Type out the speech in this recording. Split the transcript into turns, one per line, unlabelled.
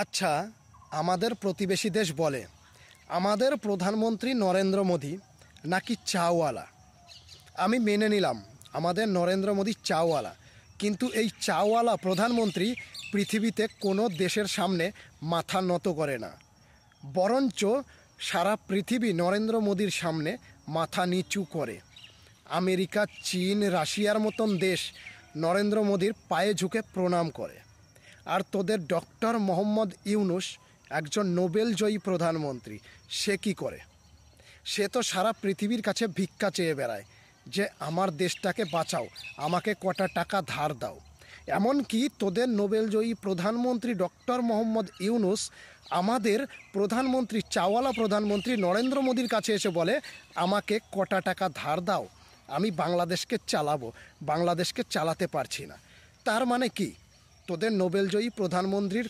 আচ্ছা, আমাদের প্রতিবেশী দেশ বলে আমাদের প্রধানমন্ত্রী নরেন্দ্র মোদী নাকি চাওয়ালা। আমি মেনে নিলাম আমাদের নরেন্দ্র মোদী চাওয়ালা, কিন্তু এই চাওয়ালা প্রধানমন্ত্রী পৃথিবীতে কোনো দেশের সামনে মাথা নত করে না, বরঞ্চ সারা পৃথিবী নরেন্দ্র মোদীর সামনে মাথা নিচু করে। আমেরিকা, চীন, রাশিয়ার মতন দেশ নরেন্দ্র মোদীর পায়ে ঝুঁকে প্রণাম করে। আর তোদের ডক্টর মোহাম্মদ ইউনূস, একজন নোবেলজয়ী প্রধানমন্ত্রী, সে কি করে? সে তো সারা পৃথিবীর কাছে ভিক্ষা চেয়ে বেড়ায় যে আমার দেশটাকে বাঁচাও, আমাকে কটা টাকা ধার দাও। এমনকি তোদের নোবেলজয়ী প্রধানমন্ত্রী ডক্টর মোহাম্মদ ইউনূস আমাদের প্রধানমন্ত্রী, চাওয়ালা প্রধানমন্ত্রী নরেন্দ্র মোদীর কাছে এসে বলে আমাকে কটা টাকা ধার দাও, আমি বাংলাদেশকে চালাবো, বাংলাদেশকে চালাতে পারছি না। তার মানে কি তোদের নোবেলজয়ী প্রধানমন্ত্রীর